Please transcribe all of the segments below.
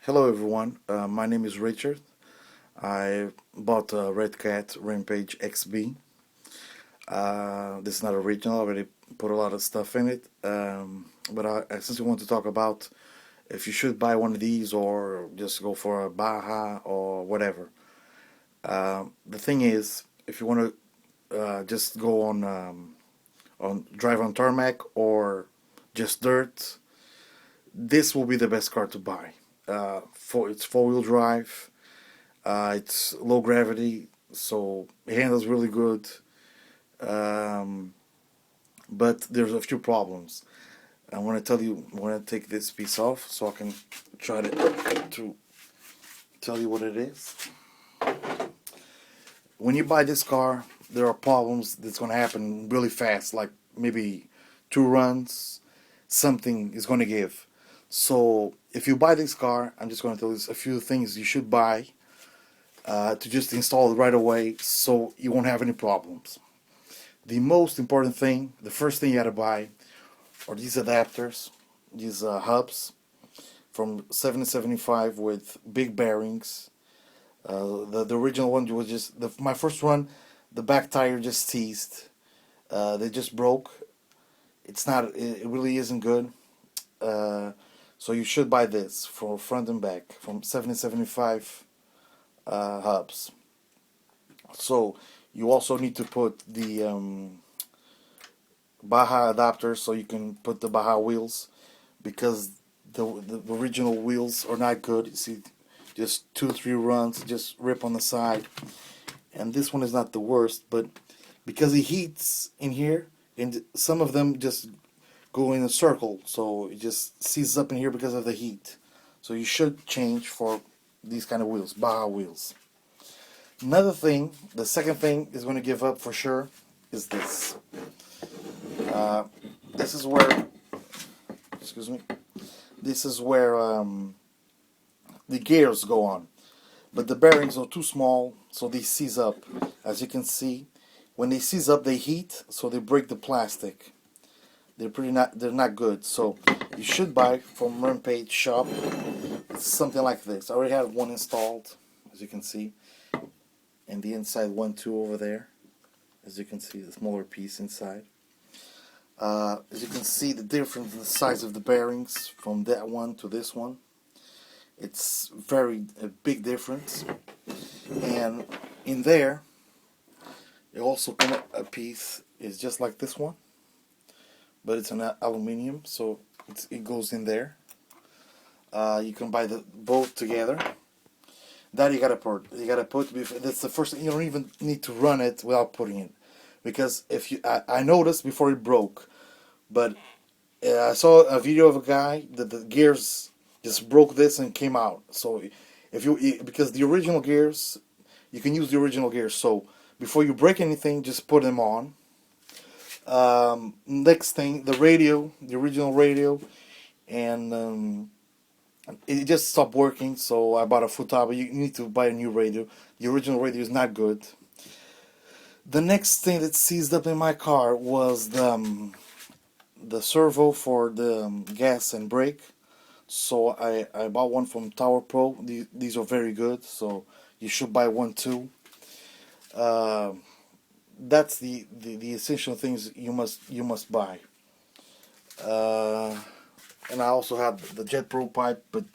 Hello everyone, my name is Richard. I bought a REDCAT RAMPAGE XB. This is not original, I already put a lot of stuff in it. But I essentially want to talk about if you should buy one of these or just go for a Baja or whatever. The thing is, if you want to just go on drive on tarmac or just dirt, this will be the best car to buy. It's four-wheel drive. It's low gravity, so it handles really good. Um, but there's a few problems. I want to tell you. I want to take this piece off so I can try to tell you what it is. When you buy this car, there are problems that's going to happen really fast, like maybe two runs, something is going to give. So if you buy this car, I'm just going to tell you a few things you should buy to just install it right away so you won't have any problems. The most important thing, the first thing you gotta buy are these adapters, these hubs from 775 with big bearings. The original one was just my first one. The back tire just seized. They just broke. It's not. It really isn't good. So you should buy this for front and back from 775 hubs. So you also need to put the Baja adapter so you can put the Baja wheels because the original wheels are not good. You see, just 2-3 runs, just rip on the side. And this one is not the worst, but because it heats in here, and some of them just go in a circle, so it just seizes up in here because of the heat. So you should change for these kind of wheels, Baja wheels. Another thing, the second thing is going to give up for sure, is this. This is where, excuse me, this is where the gears go on. But the bearings are too small, so they seize up. As you can see, when they seize up, they heat, so they break the plastic. They're not good. So you should buy from RAMPAGE shop something like this. I already have one installed, as you can see. And the inside one too over there, as you can see, the smaller piece inside. As you can see, the difference in the size of the bearings from that one to this one, it's a big difference. And in there, it also comes a piece is just like this one, but it's an aluminium, so it goes in there. You can buy both together. That you gotta put. That's the first thing. You don't even need to run it without putting it, because if you, I noticed before it broke, but I saw a video of a guy that the gears just broke this and came out. So because the original gears, you can use the original gears. So before you break anything, just put them on. Next thing, the original radio, and it just stopped working, so I bought a Futaba. You need to buy a new radio. The original radio is not good. The next thing that seized up in my car was the servo for the gas and brake. So I bought one from Tower Pro. These are very good, so you should buy one too. That's the essential things you must buy. And I also have the Jet Pro pipe, but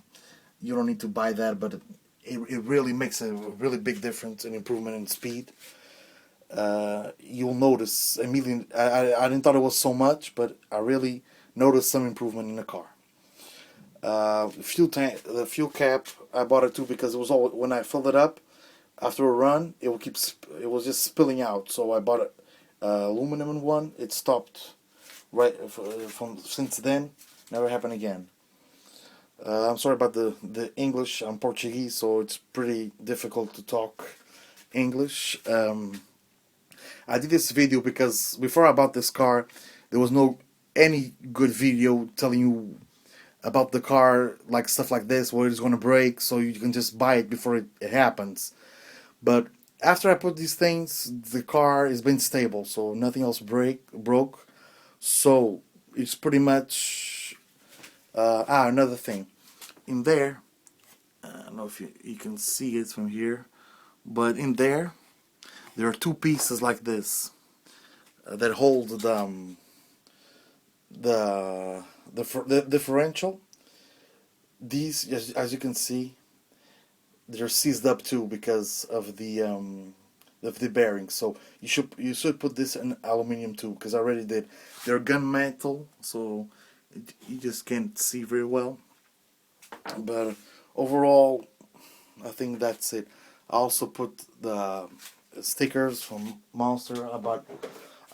you don't need to buy that. But it really makes a really big difference in improvement in speed. You'll notice immediately. I didn't thought it was so much, but I really noticed some improvement in the car. The fuel cap, I bought it too because it was all when I filled it up after a run, it was just spilling out. So I bought a aluminum one. It stopped right from since then. Never happened again. I'm sorry about the English. I'm Portuguese, so it's pretty difficult to talk English. I did this video because before I bought this car, there was no any good video telling you about the car, like stuff like this, where it's going to break, so you can just buy it before it happens. But after I put these things, the car has been stable, so nothing else broke. So it's pretty much. Another thing, in there, I don't know if you can see it from here, but in there are two pieces like this that hold the differential. These, as you can see, they're seized up too because of the bearing. So you should put this in aluminium too, because I already did. They're gunmetal, so you just can't see very well. But overall, I think that's it. I also put the stickers from Monster. I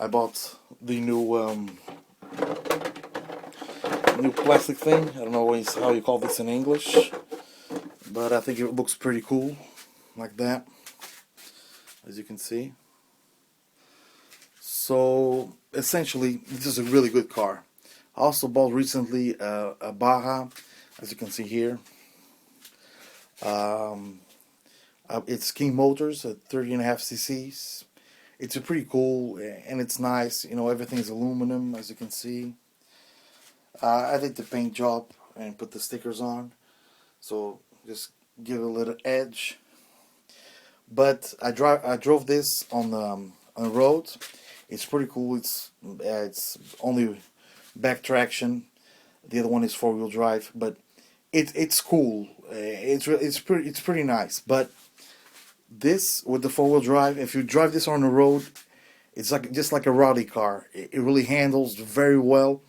bought the new plastic thing. I don't know how you call this in English, but I think it looks pretty cool, like that, as you can see. So essentially, this is a really good car. I also bought recently a Baja, as you can see here. It's King Motors at 30.5 cc's. It's a pretty cool and it's nice. You know, everything's aluminum, as you can see. I did the paint job and put the stickers on, so just give it a little edge. But I drove this on the road. It's pretty cool. It's only back traction. The other one is 4-wheel drive, but it's cool. It's pretty nice. But this with the 4-wheel drive, if you drive this on the road, it's just like a rally car. It really handles very well.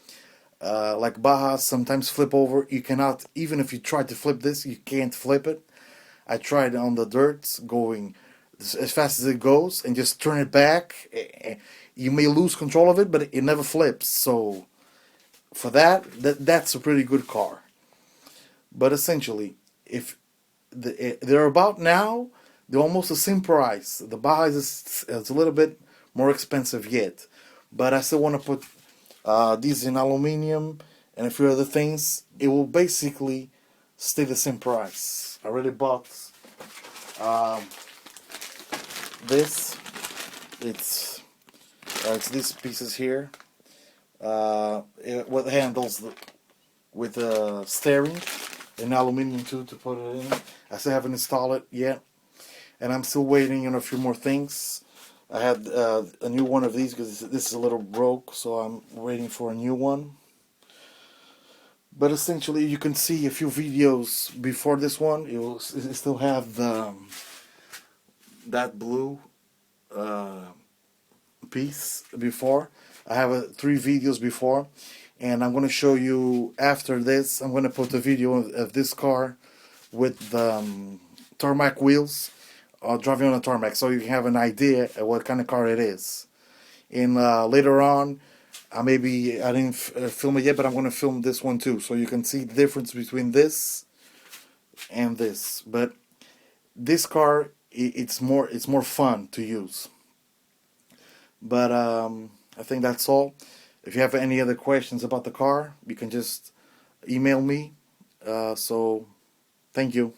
Like Bajas sometimes flip over. You cannot, even if you try to flip this, you can't flip it. I tried on the dirt, going as fast as it goes, and just turn it back. You may lose control of it, but it never flips. So for that's a pretty good car. But essentially, if they're about now, they're almost the same price. The Baja is a little bit more expensive yet, but I still want to put these in aluminium and a few other things. It will basically stay the same price. I already bought this. It's these pieces here. What handles with the steering in aluminium too, to put it in. I still haven't installed it yet, and I'm still waiting on a few more things. I had a new one of these because this is a little broke, so I'm waiting for a new one. But essentially, you can see a few videos before this one. It still have that blue piece before. I have 3 videos before, and I'm going to show you after this. I'm going to put a video of this car with the tarmac wheels, driving on a tarmac, so you can have an idea of what kind of car it is. And later on, I didn't film it yet, but I'm going to film this one too, so you can see the difference between this and this. But this car, it's more fun to use. But I think that's all. If you have any other questions about the car, you can just email me. So thank you.